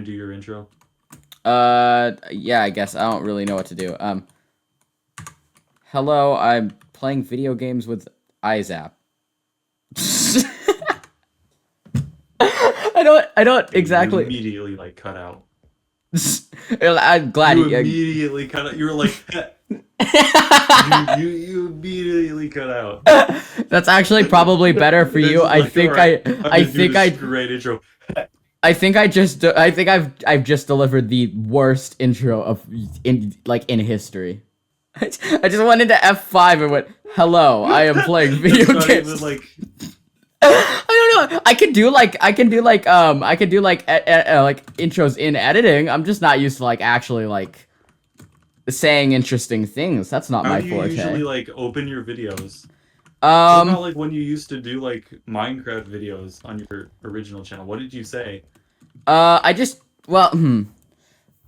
gonna do your intro? Yeah, I guess. I don't really know what to do. Hello, I'm playing video games with Izap. I don't exactly. You immediately, like, cut out. I'm glad You immediately cut out. You were like, you immediately cut out. That's actually probably better for you. Like, great intro. I think I've just delivered the worst intro in history. I just went into F5 and went, "Hello, I am playing video games." Even, like... I don't know. I can do like intros in editing. I'm just not used to like actually like saying interesting things. That's not my forte. How do you usually like open your videos? What about like when you used to do like Minecraft videos on your original channel? What did you say?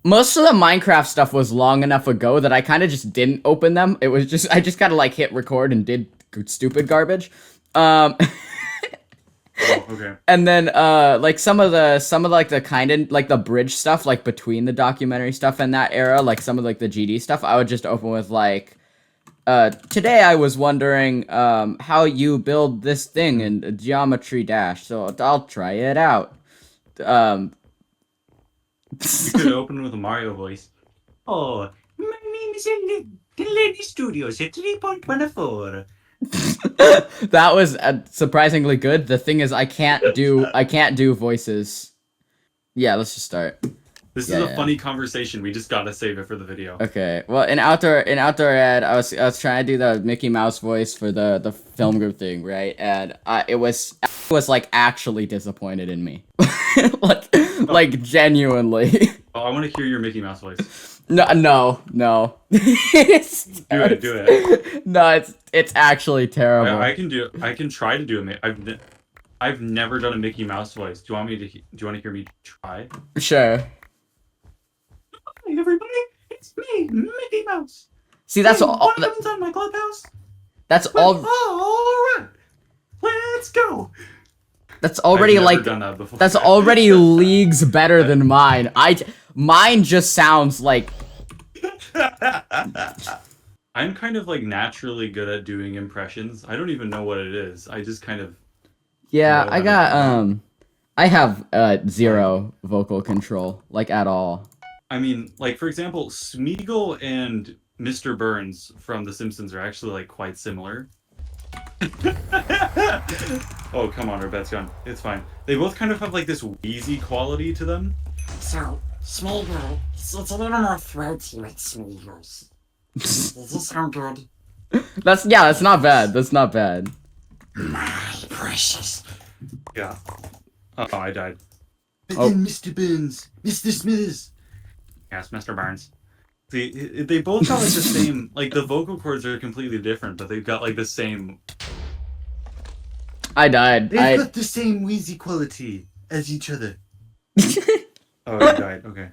Most of the Minecraft stuff was long enough ago that I kind of just didn't open them. It was just I just kind of like hit record and did stupid garbage. Oh, okay. And then like some of the kind of like the bridge stuff, like between the documentary stuff and that era, like some of like the GD stuff, I would just open with like today I was wondering how you build this thing in Geometry Dash, so I'll try it out. You could open with a Mario voice. Oh, my name is Lady Studios at 3.14. That was surprisingly good. The thing is, I can't do voices. Yeah, let's just start. This is a funny conversation. We just gotta save it for the video. Okay. Well, in outdoor ed, I was trying to do the Mickey Mouse voice for the film group thing, right? And I was like actually disappointed in me, like genuinely. Oh, I want to hear your Mickey Mouse voice. No. Do it. No, it's actually terrible. I can try to do it. I've never done a Mickey Mouse voice. Do you want to hear me try? Sure. Hi everybody, it's me, Mickey Mouse. See, that's all. Welcome to my clubhouse. That's all. All right, let's go. That's already like done that before. That's already leagues better than mine. Mine just sounds like. I'm kind of like naturally good at doing impressions. I don't even know what it is. I just kind of. Yeah, I have zero vocal control, like at all. I mean, like for example, Smeagol and Mr. Burns from The Simpsons are actually like quite similar. Oh, come on, our bet's gone. It's fine. They both kind of have like this wheezy quality to them. So, Smeagol, it's a little more throaty with Smeagol's. Does this sound good? That's not bad. That's not bad. My precious. Yeah. Oh, I died. But then Mr. Burns, Mr. Smithers. Yes, Mr. Burns. See, they both got like the same, like the vocal cords are completely different, but they've got like the same. I died. They've got the same wheezy quality as each other. Oh, I died. Okay.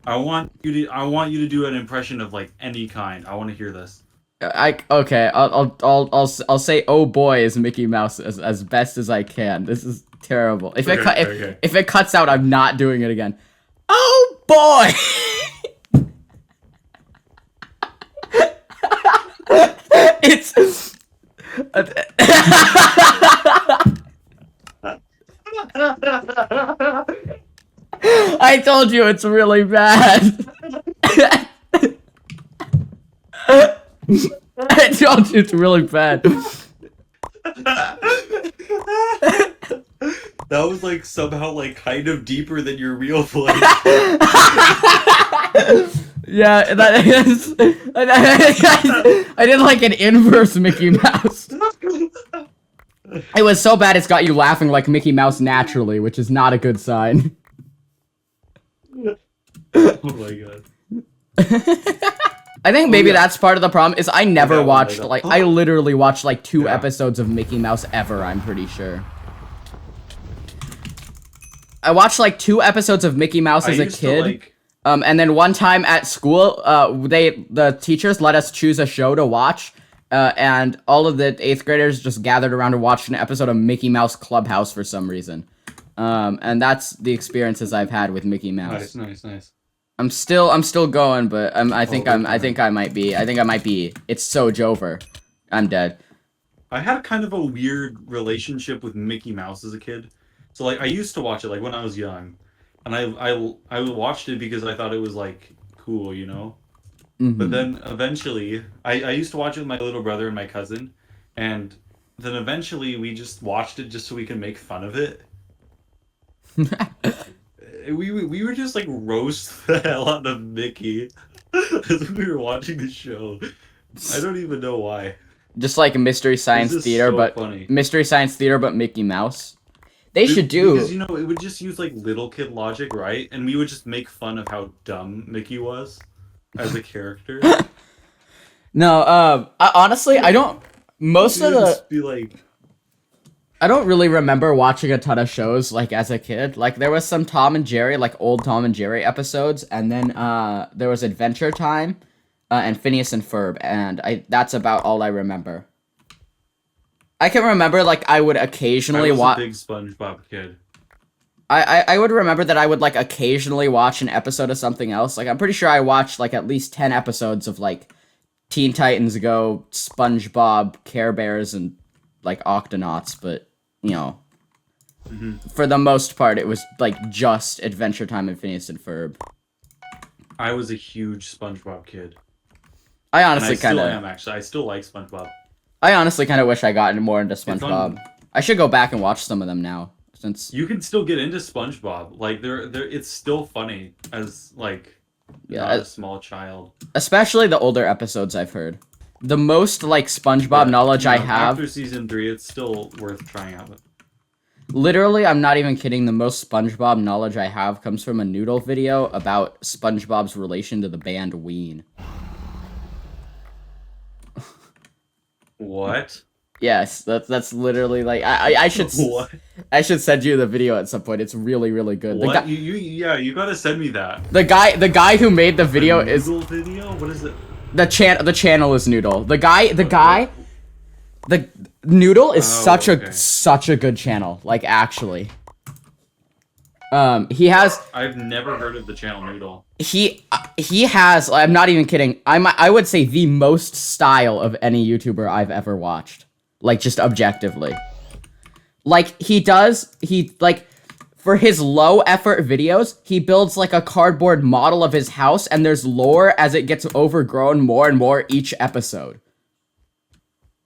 I want you to do an impression of like any kind. I want to hear this. Okay. I'll say "Oh boy" as Mickey Mouse as best as I can. This is terrible. If it cuts out, I'm not doing it again. Oh boy. It's. I told you it's really bad. I told you it's really bad. That was like somehow like kind of deeper than your real voice. Yeah, that is. I did like an inverse Mickey Mouse. It was so bad it's got you laughing like Mickey Mouse naturally, which is not a good sign. Oh my god. I think maybe that's part of the problem is I never watched like I literally watched like 2 episodes of Mickey Mouse ever, I'm pretty sure. I watched like 2 episodes of Mickey Mouse as a kid. And then one time at school, the teachers let us choose a show to watch, and all of the 8th graders just gathered around to watch an episode of Mickey Mouse Clubhouse for some reason. And that's the experiences I've had with Mickey Mouse. Nice. I'm still going, but I think Oh, I might be. It's so Jover. I'm dead. I had kind of a weird relationship with Mickey Mouse as a kid. So like I used to watch it like when I was young, and I watched it because I thought it was like cool, you know. But then eventually, I used to watch it with my little brother and my cousin, and then eventually we just watched it just so we could make fun of it. We were just like roast the hell out of Mickey as we were watching the show. I don't even know why. Just like Mystery Science Theater, so but funny. Mystery Science Theater, but Mickey Mouse. They should do because it would just use like little kid logic, right? And we would just make fun of how dumb Mickey was as a character. No, honestly, I don't. Most of the Just be like, I don't really remember watching a ton of shows like as a kid. Like there was some Tom and Jerry, like old Tom and Jerry episodes, and then there was Adventure Time, and Phineas and Ferb, and that's about all I remember. I can remember like I would occasionally watch. I was a big SpongeBob kid. I would remember that I would like occasionally watch an episode of something else. Like I'm pretty sure I watched like at least 10 episodes of like Teen Titans Go, SpongeBob, Care Bears, and like Octonauts, but you know, for the most part, it was like just Adventure Time and Phineas and Ferb. I was a huge SpongeBob kid. I honestly kind still of am actually. I still like SpongeBob. I honestly kind of wish I got more into SpongeBob. I should go back and watch some of them now, since You can still get into SpongeBob. Like it's still funny as like not a small child. especially the older episodes I've heard. The most like SpongeBob knowledge I have. After season 3, it's still worth trying out. Literally, I'm not even kidding. The most SpongeBob knowledge I have comes from a Noodle video about SpongeBob's relation to the band Ween. What? Yes, that's literally like I should What? I should send you the video at some point. It's really good. What? You gotta send me that. The guy who made the video is Noodle video? What is it? the channel is Noodle. The Noodle is such a good channel. Like actually. He has. I've never heard of the channel Noodle. He has. I'm not even kidding. I would say the most style of any YouTuber I've ever watched. Like just objectively. Like for his low effort videos, he builds like a cardboard model of his house, and there's lore as it gets overgrown more and more each episode.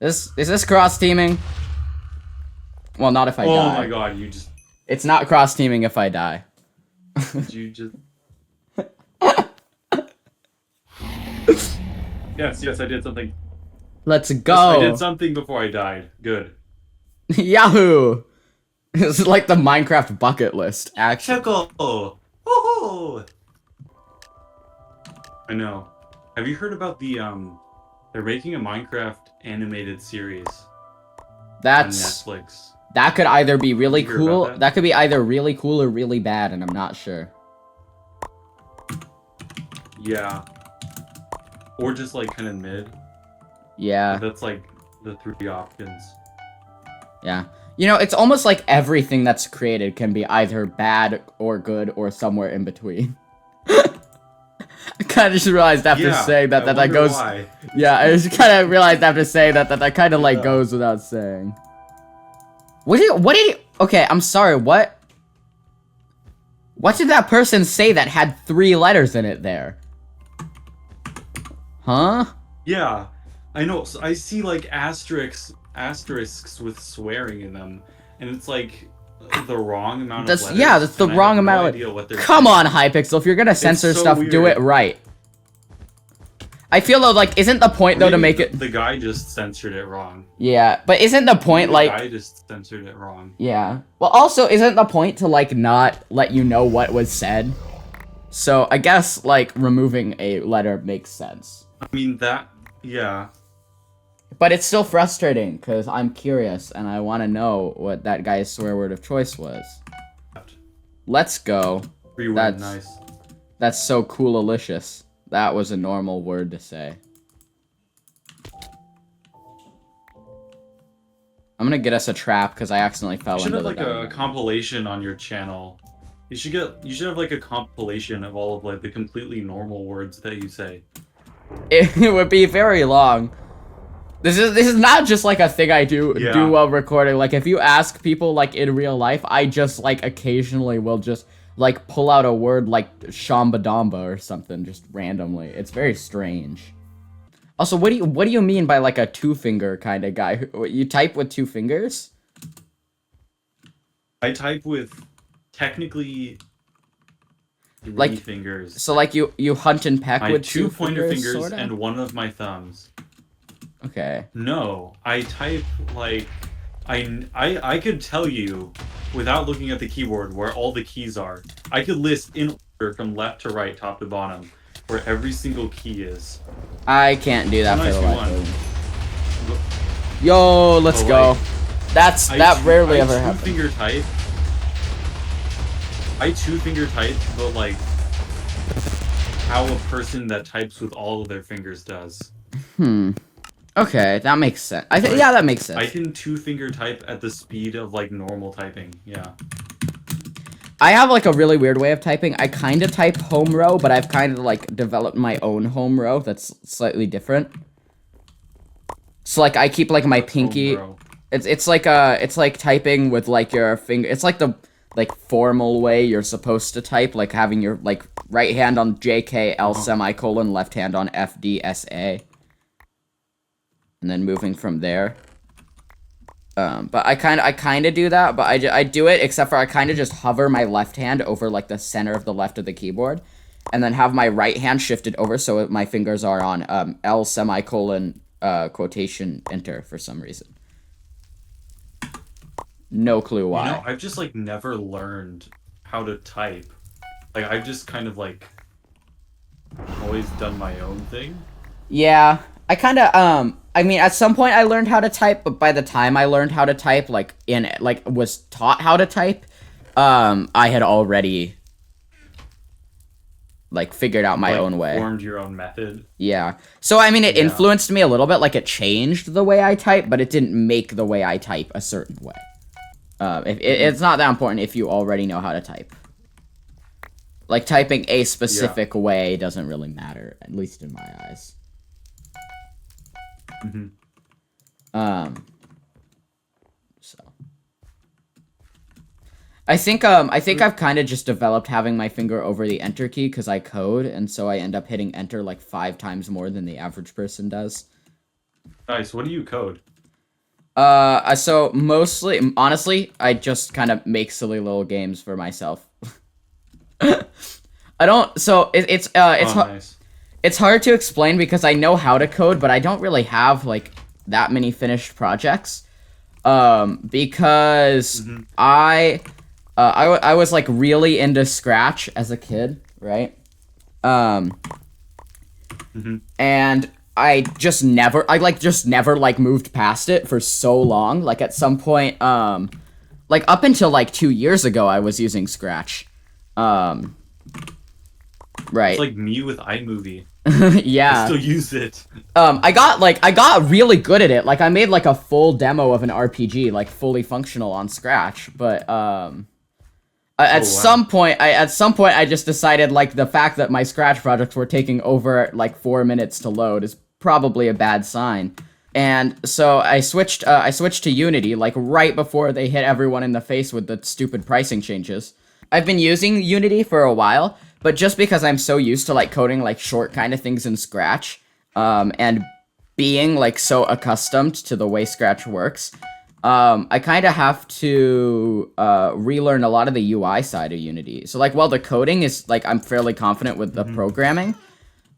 Is this cross teaming? Well, not if I die. Oh my god, you just. It's not cross teaming if I die. You just. Yes, I did something. Let's go. Yes, I did something before I died. Good. Yahoo! This is like the Minecraft bucket list, actually. Chuckle! Woohoo! I know. Have you heard about the they're making a Minecraft animated series on Netflix? That could either be really You heard cool. about that? That could be either really cool or really bad, and I'm not sure. Yeah. Or just like kind of mid. Yeah. That's like the 3 options. Yeah. You know, it's almost like everything that's created can be either bad or good or somewhere in between. I kind of just realized after saying that that goes. Why. Yeah, I just kind of realized after saying that kind of like goes without saying. What did he? Okay, I'm sorry. What did that person say that had 3 letters in it there? Huh? Yeah, I know. So I see like asterisks with swearing in them, and it's like the wrong amount of letters. Yeah, that's the wrong amount of. Come on, Hypixel. If you're gonna censor so stuff, do it right. I feel though, like, isn't the point though to make it? The guy just censored it wrong. Yeah, but isn't the point like? The guy just censored it wrong. Yeah. Well, also, isn't the point to like not let you know what was said? So I guess like removing a letter makes sense. I mean yeah. But it's still frustrating because I'm curious and I want to know what that guy's swear word of choice was. Let's go. Rewind, nice. That's so cool-alicious. That was a normal word to say. I'm gonna get us a trap because I accidentally fell You should into have the like a diamond. compilation on your channel. You should have like a compilation of all of like the completely normal words that you say. It would be very long. This is not just like a thing I do Yeah. while recording. Like if you ask people like in real life, I just like occasionally will just like pull out a word like shambadamba or something just randomly. It's very strange. Also, what do you mean by like a two-finger kind of guy? You type with two fingers? I type with technically three Like- fingers. So like you hunt and peck My with two pointer fingers sorta? and one of my thumbs. Okay. No, I type like I could tell you without looking at the keyboard where all the keys are. I could list in order from left to right, top to bottom, where every single key is. I can't do that Nice for the life one. of me. Yo, let's Oh, go. like, That rarely ever I happens. two-finger type. I two-finger type, but like how a person that types with all of their fingers does. Okay, that makes sense. Like, Yeah, that makes sense. I can two-finger type at the speed of like normal typing. Yeah. I have like a really weird way of typing. I kind of type home row, but I've kind of like developed my own home row that's slightly different. So like I keep like my pinky. Oh, bro. It's like typing with like your finger. It's like the like formal way you're supposed to type, like having your like right hand on JK L semicolon, left hand on FDSA, and then moving from there. But I kind of do that, but I do it except for I kind of just hover my left hand over like the center of the left of the keyboard, and then have my right hand shifted over so my fingers are on L semicolon quotation enter for some reason. No clue why. You know, I've just like never learned how to type. Like I've just kind of like always done my own thing. Yeah, I kind of I mean at some point I learned how to type, but by the time I learned how to type, like was taught how to type, I had already like figured out my Like, own way. Formed your own method. Yeah. So I mean it Yeah. influenced me a little bit, like it changed the way I type, but it didn't make the way I type a certain way. It's not that important if you already know how to type. Like typing a specific way doesn't really matter, at least in my eyes. So I think I've kind of just developed having my finger over the enter key because I code, and so I end up hitting enter like 5 times more than the average person does. Nice. What do you code? So mostly, honestly, I just kind of make silly little games for myself. I don't. So it's Nice. it's hard to explain because I know how to code, but I don't really have like that many finished projects. Because I was like really into Scratch as a kid, right? And I just never moved past it for so long. Like at some point, like up until like 2 years ago, I was using Scratch. Right. It's like me with iMovie. Yeah. I still use it. I got really good at it. Like I made like a full demo of an RPG, like fully functional on Scratch. But at some point I just decided like the fact that my Scratch projects were taking over like 4 minutes to load is probably a bad sign. And so I switched to Unity like right before they hit everyone in the face with the stupid pricing changes. I've been using Unity for a while, but just because I'm so used to like coding like short kind of things in Scratch, and being like so accustomed to the way Scratch works, I kind of have to relearn a lot of the UI side of Unity. So like while the coding is like I'm fairly confident with the programming,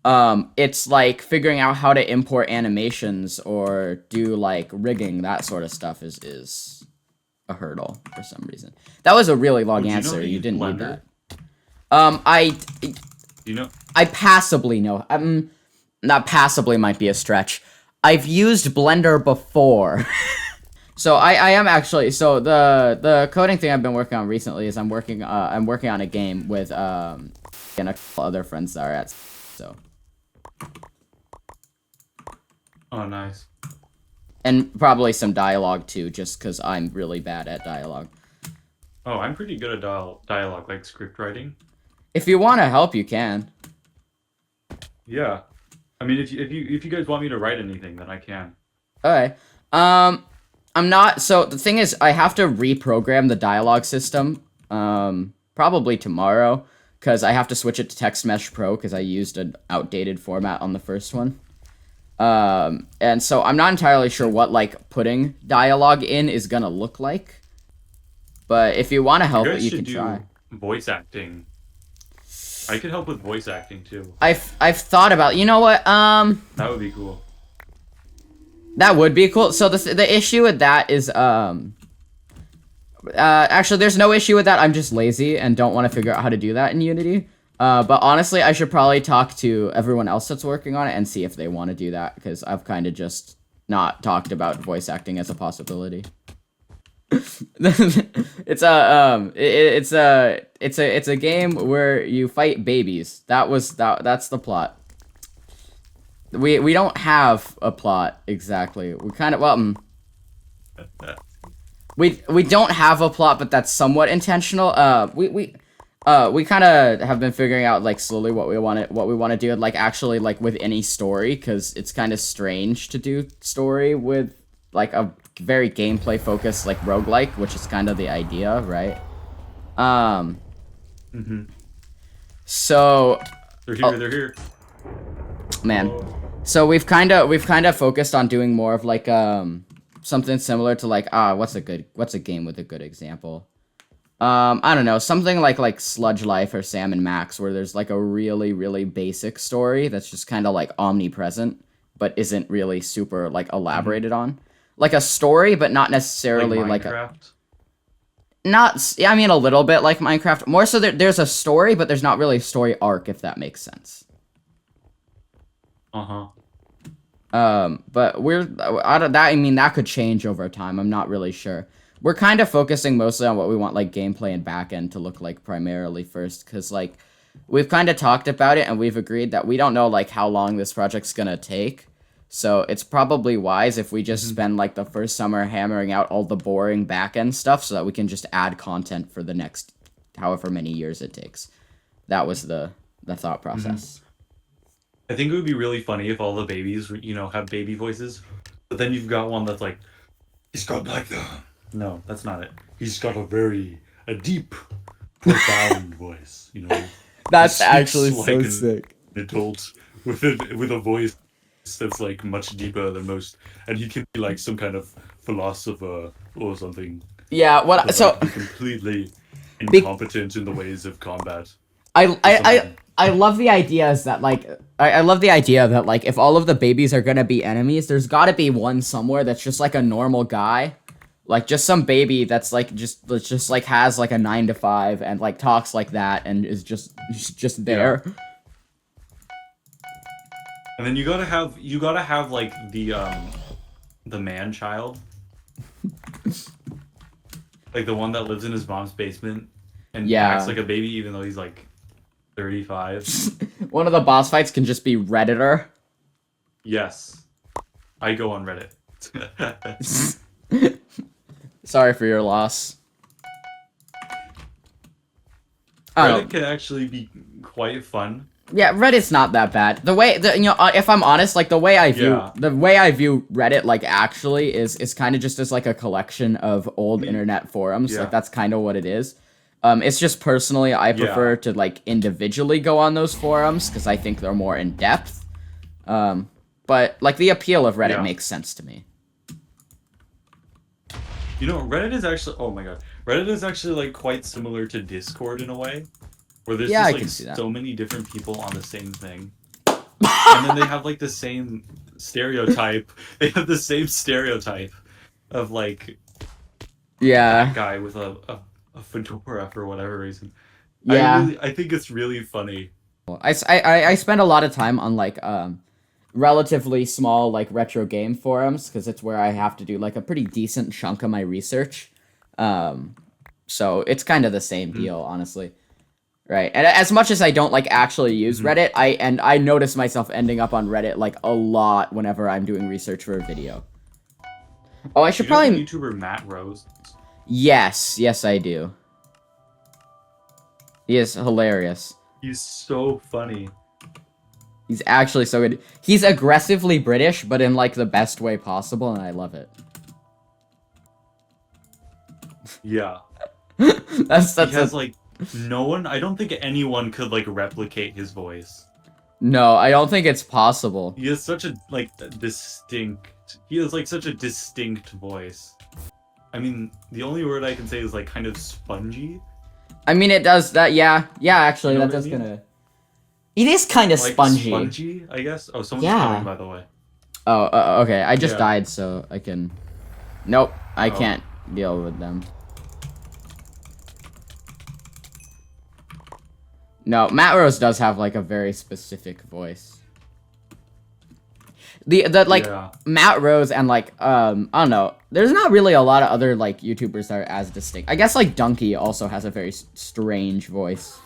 it's like figuring out how to import animations or do like rigging, that sort of stuff is a hurdle for some reason. That was a really long answer. You didn't need that. You know? I passably know. Not passably might be a stretch. I've used Blender before. So I am actually, so the coding thing I've been working on recently is I'm working on a game with and a couple other friends that are at, so. Oh, nice. And probably some dialogue too, just because I'm really bad at dialogue. Oh, I'm pretty good at dialogue, like script writing. If you want to help, you can. Yeah. I mean, if you guys want me to write anything, then I can. Okay. I'm not. So the thing is, I have to reprogram the dialogue system. Probably tomorrow, because I have to switch it to Text Mesh Pro because I used an outdated format on the first one. And so I'm not entirely sure what like putting dialogue in is gonna look like. But if you want to help, you can try. Voice acting. I could help with voice acting too. I've thought about. You know what? That would be cool. That would be cool. So the issue with that is actually there's no issue with that. I'm just lazy and don't want to figure out how to do that in Unity. But honestly, I should probably talk to everyone else that's working on it and see if they want to do that, because I've kind of just not talked about voice acting as a possibility. It's a game where you fight babies. That's the plot. We don't have a plot exactly. We kind of we don't have a plot, but that's somewhat intentional. We kind of have been figuring out like slowly what we want to do, like actually like with any story, because it's kind of strange to do story with like a very gameplay focused like roguelike, which is kind of the idea, right? So They're here. They're here. man. Whoa. So we've kind of focused on doing more of like something similar to like what's a game with a good example? I don't know, something like Sludge Life or Sam and Max, where there's like a really really basic story that's just kind of like omnipresent but isn't really super like elaborated on. Like a story, but not necessarily like Minecraft? I mean a little bit like Minecraft. More so there's a story, but there's not really a story arc, if that makes sense. Uh-huh. But I mean that could change over time. I'm not really sure. We're kind of focusing mostly on what we want like gameplay and backend to look like primarily first, because like we've kind of talked about it and we've agreed that we don't know like how long this project's gonna take. So it's probably wise if we just spend like the first summer hammering out all the boring backend stuff so that we can just add content for the next however many years it takes. That was the thought process. I think it would be really funny if all the babies, have baby voices, but then you've got one that's like, He's got like the. no, that's not it. He's got a deep, profound voice. That's He actually speaks so like sick. an adult with a voice that's like much deeper than most, and he can be like some kind of philosopher or something. Yeah, what But, so like, be completely incompetent in the ways of combat. I love the idea is that like I love the idea that like if all of the babies are gonna be enemies, there's gotta be one somewhere that's just like a normal guy. Like just some baby that's like just like has like a 9 to 5 and like talks like that and is just there. Yeah. And then you gotta have like the man child. Like the one that lives in his mom's basement and acts like a baby even though he's like 35. One of the boss fights can just be Redditor. Yes. I go on Reddit. Sorry for your loss. Reddit can actually be quite fun. Yeah, Reddit's not that bad. If I'm honest, like the way I view Reddit, like actually is kind of just as like a collection of old internet forums. Yeah. Like that's kind of what it is. It's just personally, I prefer to like individually go on those forums because I think they're more in depth. But like the appeal of Reddit makes sense to me. Reddit is actually, oh my god, Reddit is actually like quite similar to Discord in a way, where there's I just can see like that. so many different people on the same thing, and then they have like the same stereotype. They have the same stereotype of like that guy with a fedora for whatever reason. Yeah. I think it's really funny. I spend a lot of time on like relatively small like retro game forums because it's where I have to do like a pretty decent chunk of my research. So it's kind of the same deal, honestly. Right. And as much as I don't like actually use Reddit, I notice myself ending up on Reddit like a lot whenever I'm doing research for a video. Oh, I should You know probably. the YouTuber Matt Rose? Yes, I do. He is hilarious. He's so funny. He's actually so good. He's aggressively British, but in like the best way possible, and I love it. Yeah. that's He has like no one. I don't think anyone could like replicate his voice. No, I don't think it's possible. He has such a like distinct. He has like such a distinct voice. I mean, the only word I can say is like kind of spongy. I mean, it does that. Yeah, actually, You know that what I does mean? kind of. It is kind of Like spongy. spongy, I guess. Oh, someone's Yeah. coming, by the way. Oh, okay. I just Yeah. died, so I can. Nope, I Oh. can't deal with them. No, Matt Rose does have like a very specific voice. The like Yeah. Matt Rose and like I don't know. There's not really a lot of other like YouTubers that are as distinct. I guess like Donkey also has a very strange voice.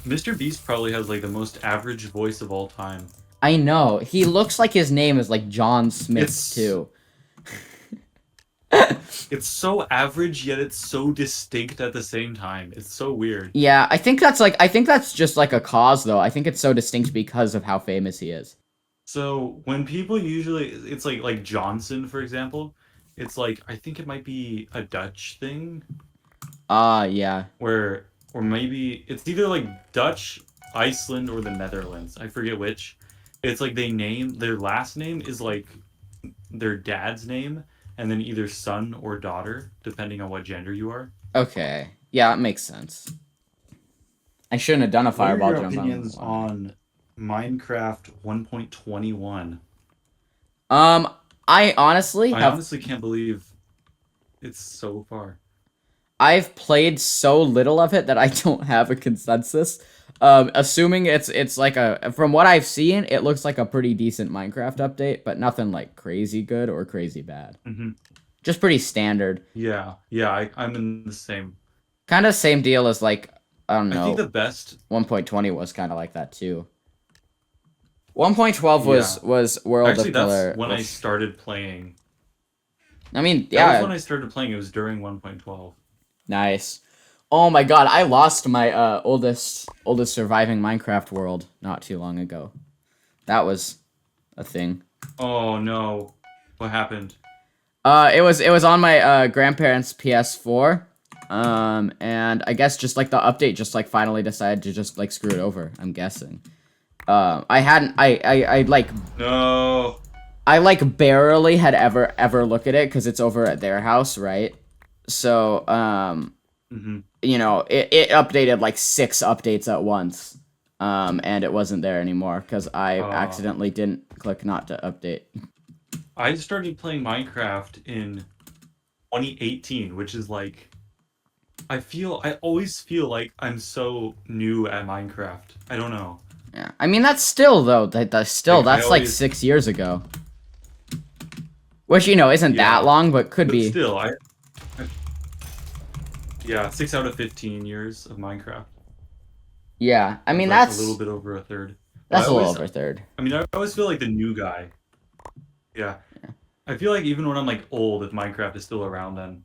Mr. Beast probably has like the most average voice of all time. I know. He looks like his name is like John Smith It's- too. It's so average, yet it's so distinct at the same time. It's so weird. Yeah, I think that's just like a cause though. I think it's so distinct because of how famous he is. So when people usually, it's like Johnson, for example. It's like I think it might be a Dutch thing Yeah. where, or maybe it's either like Dutch, Iceland, or the Netherlands. I forget which. It's like they name their last name is like their dad's name, and then either son or daughter, depending on what gender you are. Okay. Yeah, that makes sense. I shouldn't have done a What are fireball your jump. opinions on Minecraft 1.21? I honestly I have honestly can't believe it's so far. I've played so little of it that I don't have a consensus. Assuming it's like from what I've seen, it looks like a pretty decent Minecraft update, but nothing like crazy good or crazy bad. Hmm. Just pretty standard. Yeah, I'm in the same. Kind of same deal as like I don't I know. think the best. 1.20 was kind of like that too. 1.12 was World Actually, of Color. that's when I started playing. I mean, That was yeah, when I started playing. It was during 1.12. nice. Oh my god, I lost my oldest surviving Minecraft world not too long ago. That was a thing. Oh no, what happened? It was on my grandparents' PS4. And I guess just like the update just like finally decided to just like screw it over, I'm guessing. I like No. I like barely had ever look at it because it's over at their house, right? So Hmm. you know, it updated like 6 updates at once. And it wasn't there anymore because I accidentally didn't click not to update. I started playing Minecraft in 2018, which is like. I always feel like I'm so new at Minecraft. I don't know. Yeah, I mean that's still though that's still Like, I that's like always- 6 years ago. Which you know isn't Yeah, that long, but could But be. still, yeah, 6 out of 15 years of Minecraft. Yeah, I mean Like that's a little bit over a third. that's I a little always- over a third. I mean, I always feel like the new guy. Yeah. I feel like even when I'm like old, if Minecraft is still around, then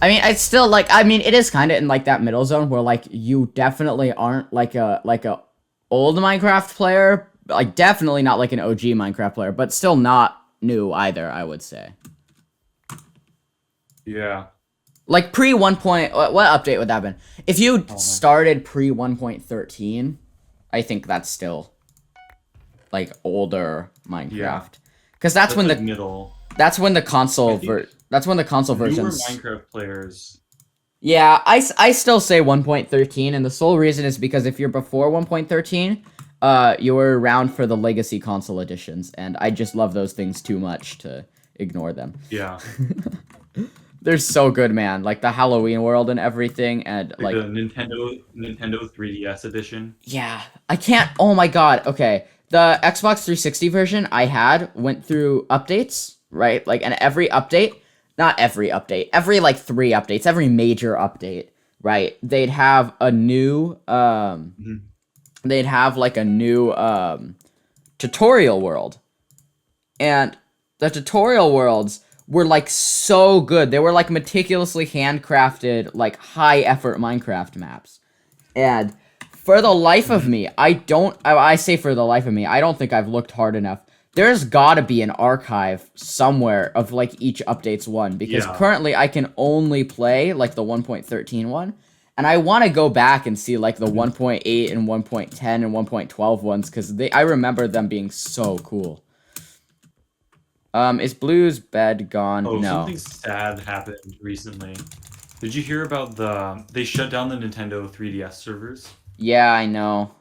I mean it's still like I mean it is kind of in like that middle zone where like you definitely aren't like a old Minecraft player, like definitely not like an OG Minecraft player, but still not new either, I would say. yeah. Like pre 1. What update would that have been? If you started pre 1.13, I think that's still like older Minecraft. Cuz that's when like the middle. that's when the console I think that's when the console Newer versions. Minecraft players. Yeah, I still say 1.13 and the sole reason is because if you're before 1.13, you were around for the legacy console editions and I just love those things too much to ignore them. Yeah. They're so good, man. Like the Halloween world and everything and Like like the Nintendo 3DS edition. yeah, I can't. Oh my god. Okay. The Xbox 360 version I had went through updates, right? Like, and every update, not every update, every like 3 updates, every major update, right? They'd have a new, they'd have like a new tutorial world. And the tutorial worlds were like so good. They were like meticulously handcrafted, like high effort Minecraft maps. And for the life of me, I say for the life of me, I don't think I've looked hard enough. There's gotta be an archive somewhere of like each update's one, because currently I can only play like the 1.13 one. And I want to go back and see like the 1.8 and 1.10 and 1.12 ones, because I remember them being so cool. Is Blue's bed gone? Oh, No. something sad happened recently. Did you hear about they shut down the Nintendo 3DS servers? Yeah, I know.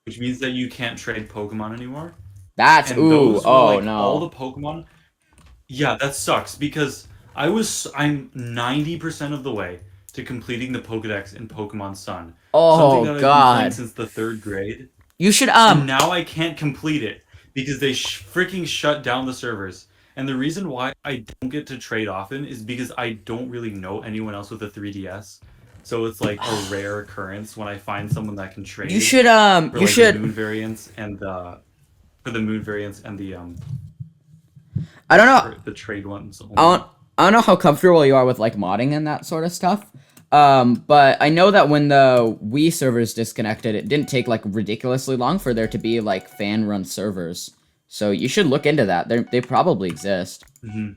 Which means that you can't trade Pokemon anymore. That's And those were, oh like, no. all the Pokemon. Yeah, that sucks because I'm 90% of the way to completing the Pokedex in Pokemon Sun. Oh Something that I've been playing god. since the 3rd grade. You should And now I can't complete it because they freaking shut down the servers. And the reason why I don't get to trade often is because I don't really know anyone else with a 3DS. So it's like a rare occurrence when I find someone that can trade. You should for, you like, should the moon variants and the I don't know. the trade ones. I don't know how comfortable you are with like modding and that sort of stuff. But I know that when the Wii servers disconnected, it didn't take like ridiculously long for there to be like fan-run servers. So you should look into that. They probably exist. Mm-hmm.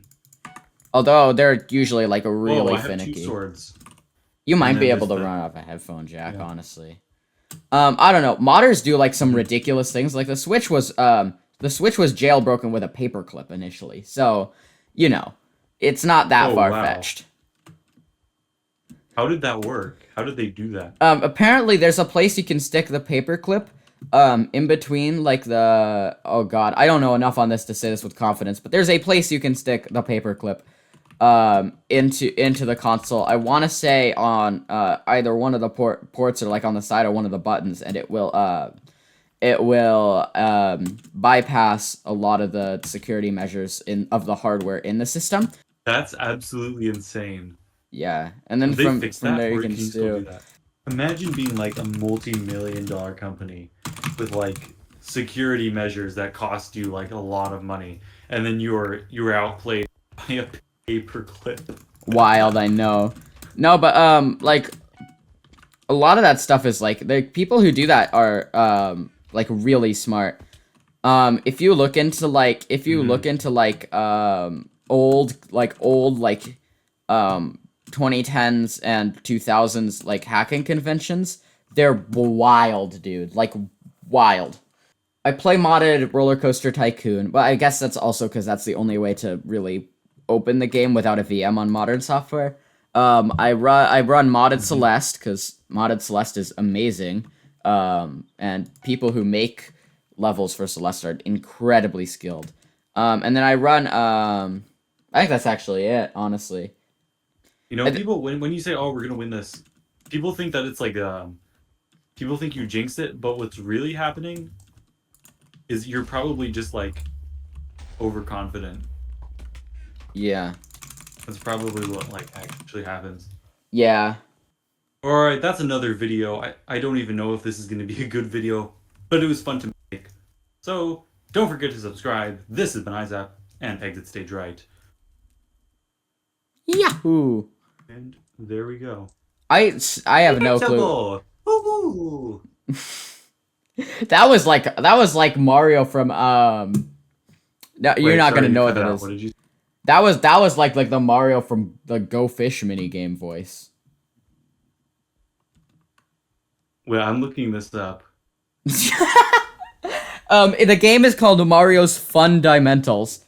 Although they're usually like really I have finicky. 2 swords. You might And be then able to there's run off a headphone jack, Yeah. honestly. I don't know. Modders do like some ridiculous things. Like the Switch was jailbroken with a paperclip initially. So, you know, it's not that Oh, far-fetched. How did that work? How did they do that? Apparently there's a place you can stick the paperclip in between like the oh god, I don't know enough on this to say this with confidence, but there's a place you can stick the paperclip into the console. I want to say on either one of the ports or like on the side of one of the buttons, and it will bypass a lot of the security measures of the hardware in the system. That's absolutely insane. Yeah, and then Did they fix from that, there or you can still do that? Imagine being like a multi-million-dollar company with like security measures that cost you like a lot of money, and then you're outplayed by a paperclip. Wild, I know. No, but like a lot of that stuff is like the people who do that are like really smart. If you look into like old 2010s and 2000s like hacking conventions, they're wild, dude. Like wild. I play modded Roller Coaster Tycoon, but I guess that's also because that's the only way to really open the game without a VM on modern software. I run modded Celeste because modded Celeste is amazing. And people who make levels for Celeste are incredibly skilled. And then I run I think that's actually it, honestly. You know, people when you say, "Oh, we're gonna win this," people think that it's like people think you jinxed it, but what's really happening is you're probably just like overconfident. Yeah. That's probably what like actually happens. Yeah. Alright, that's another video. I don't even know if this is going to be a good video, but it was fun to make. So, don't forget to subscribe. This has been Izap, and Exit Stage Right. Yahoo! And there we go. I have no clue. Woo-hoo! That was like Mario from No, you're Wait, not sorry, gonna you know cut what that out. is. What did you That was like the Mario from the Go Fish minigame voice. Well, I'm looking this up. The game is called Mario's Fundamentals,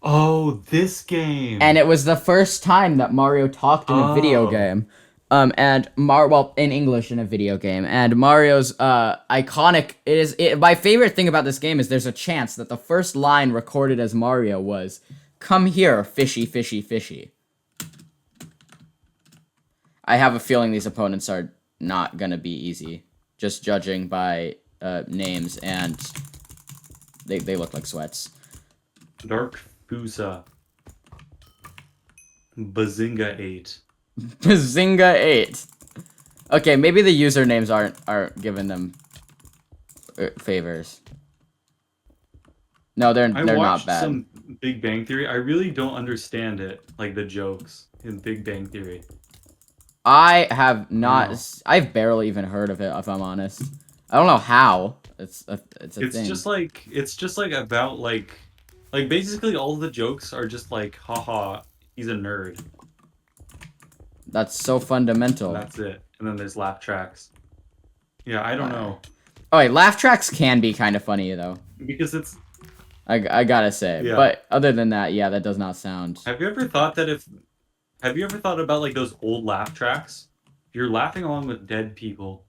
Oh, this game! and it was the first time that Mario talked in a video Oh. game. Well, in English in a video game, and Mario's iconic. My favorite thing about this game is there's a chance that the first line recorded as Mario was, "Come here, fishy, fishy, fishy." I have a feeling these opponents are not gonna be easy, just judging by names, and they look like sweats. Dark Fusa. Bazinga 8. Bazinga 8. Okay, maybe the usernames aren't giving them favors. No, they're not bad. Big Bang Theory. I really don't understand it, like the jokes in Big Bang Theory. I have not. No. I've barely even heard of it, if I'm honest. I don't know how. It's a It's thing. just like about like basically all the jokes are just like, haha, he's a nerd. That's so And fundamental. that's it. And then there's laugh tracks. Yeah, I don't know. Oh wait, laugh tracks can be kind of funny though. Because it's I gotta say. Yeah. But other than that, yeah, that does not sound. have you ever thought about like those old laugh tracks? You're laughing along with dead people.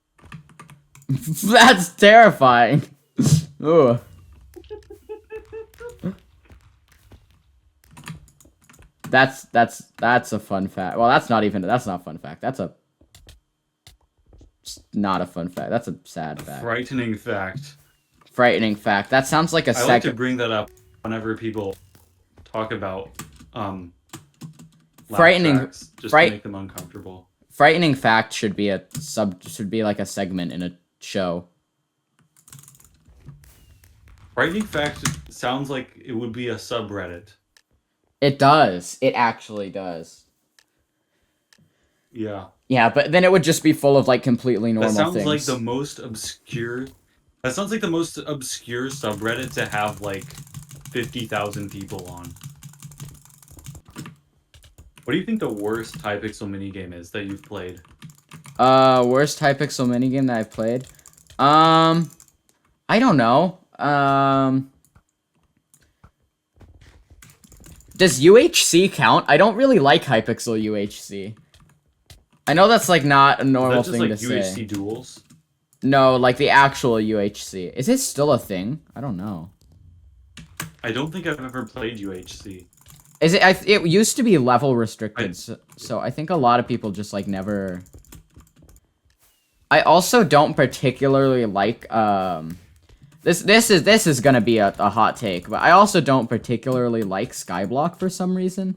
That's terrifying. Ooh. That's a fun fact. Well, that's not a fun fact. That's not a fun fact. That's a sad fact. Frightening fact. Frightening fact. That sounds like a I like to second. bring that up whenever people talk about laugh Frightening- tracks, just fright- to make them uncomfortable. Frightening fact should be like a segment in a show. Frightening fact sounds like it would be a subreddit. It does. It actually does. Yeah. Yeah, but then it would just be full of like completely normal That sounds things. like the most obscure. That sounds like the most obscure subreddit to have like 50,000 people on. What do you think the worst Hypixel minigame is that you've played? Worst Hypixel minigame that I've played? I don't know. Does UHC count? I don't really like Hypixel UHC. I know that's like not a normal Is that thing just to like say. UHC duels? No, like the actual UHC. Is it still a thing? I don't know. I don't think I've ever played UHC. Is it? It used to be level restricted, so I think a lot of people just like never. I also don't particularly like this is gonna be a hot take, but I also don't particularly like Skyblock for some reason.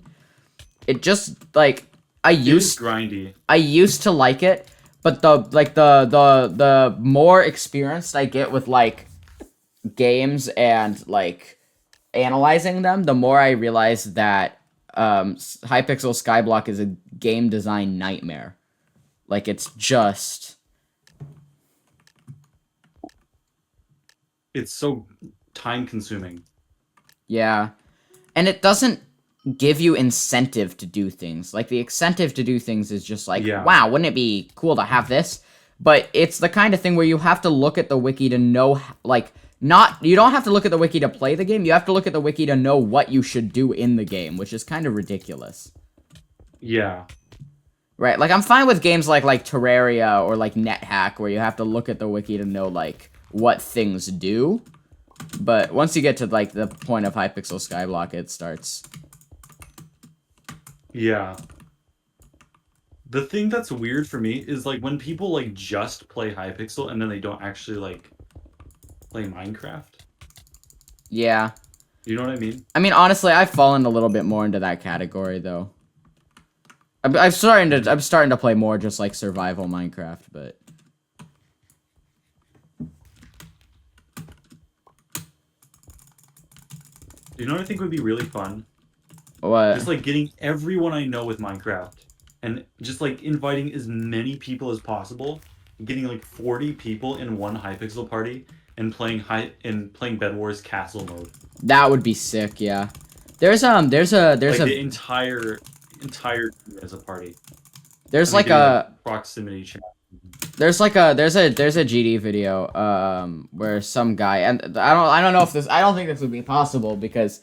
It just like It is grindy. I used to like it, but the more experienced I get with like games and like analyzing them, the more I realize that Hypixel Skyblock is a game design nightmare. Like it's so time consuming. yeah. And it doesn't give you incentive to do things. Like the incentive to do things is just like, Yeah. wow, wouldn't it be cool to have this? But it's the kind of thing where you have to look at the wiki to know like you don't have to look at the wiki to play the game, you have to look at the wiki to know what you should do in the game, which is kind of ridiculous. Yeah. Right, like I'm fine with games like Terraria or like NetHack where you have to look at the wiki to know like what things do. But once you get to like the point of Hypixel Skyblock, it starts. Yeah. The thing that's weird for me is like when people like just play Hypixel and then they don't actually like play Minecraft. Yeah. You know what I mean? I mean, honestly, I've fallen a little bit more into that category though. I'm starting to play more just like survival Minecraft, but You know what I think would be really fun? what? Just like getting everyone I know with Minecraft and just like inviting as many people as possible, getting like 40 people in one Hypixel party and playing Bed Wars Castle mode. That would be sick, yeah. There's Like the entire team as a party. there's And like they do, a proximity chat. there's a GD video where some guy, and I don't know if this, I don't think this would be possible because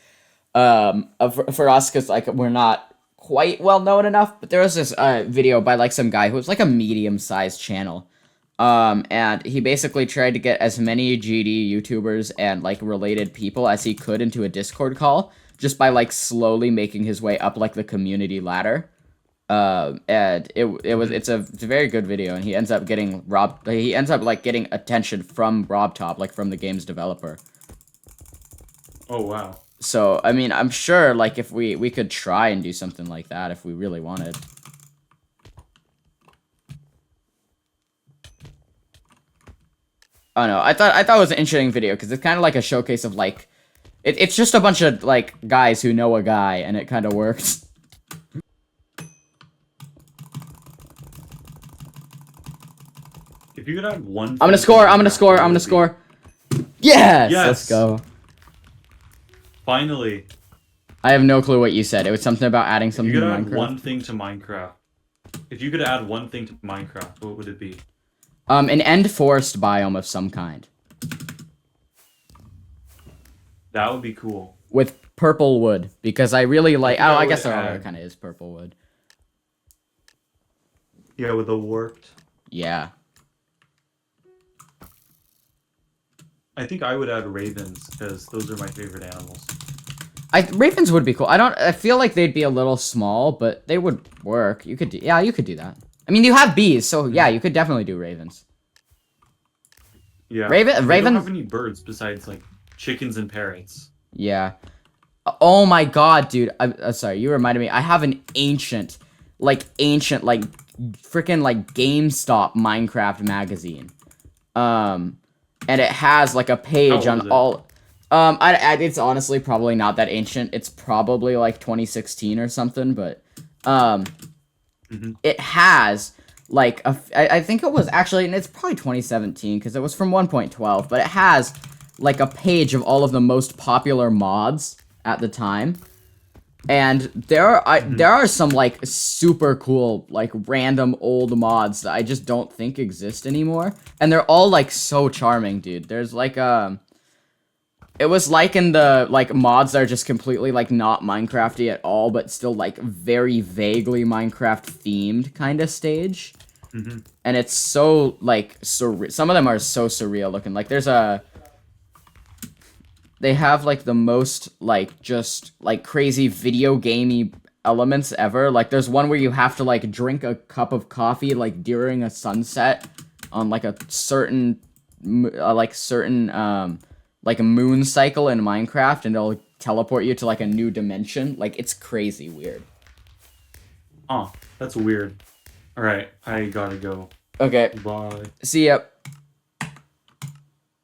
for us, because like we're not quite well known enough, but there was this video by like some guy who was like a medium-sized channel, and he basically tried to get as many GD YouTubers and like related people as he could into a Discord call just by like slowly making his way up like the community ladder. And it's a very good video, and he ends up getting like getting attention from Rob Top, like from the game's developer. Oh wow. So I mean, I'm sure like if we could try and do something like that if we really wanted. Oh no, I thought it was an interesting video because it's kind of like a showcase of like It's just a bunch of like guys who know a guy, and it kind of works. If you could add one. I'm gonna score. I'm gonna score. I'm gonna score. Yes! Yes. Let's go. Finally. I have no clue what you said. It was something about adding If something you to could add Minecraft. one thing to Minecraft. If you could add one thing to Minecraft, what would it be? An end forest biome of some kind That would be cool. with purple wood because I really like. think Oh, I I guess would there already add- kind of is purple wood. Yeah, with the warped. Yeah. I think I would add ravens because those are my favorite animals. Ravens would be cool. I feel like they'd be a little small, but they would work. You could do. Yeah, you could do that. I mean, you have bees, so yeah, you could definitely do ravens. Yeah. Ravens. I don't have any birds besides like chickens and parrots. Yeah. Oh my god, dude. I'm sorry. You reminded me. I have an ancient, like freaking like GameStop Minecraft magazine. And it has like a page How old on is it? all. It's honestly probably not that ancient. It's probably like 2016 or something, but it has like I think it was actually, and it's probably 2017 because it was from 1.12, but it has like a page of all of the most popular mods at the time. And there are some like super cool like random old mods that I just don't think exist anymore, and they're all like so charming, dude. There's like it was like in the like mods that are just completely like not Minecrafty at all, but still like very vaguely Minecraft themed kind of stage. And it's so like surreal. Some of them are so surreal looking. Like there's they have like the most like just like crazy video gamey elements ever. Like there's one where you have to like drink a cup of coffee like during a sunset on like a certain like a moon cycle in Minecraft, and it'll teleport you to like a new dimension. Like it's crazy weird. Oh, that's weird. All right, I gotta go. Okay, Bye. see ya.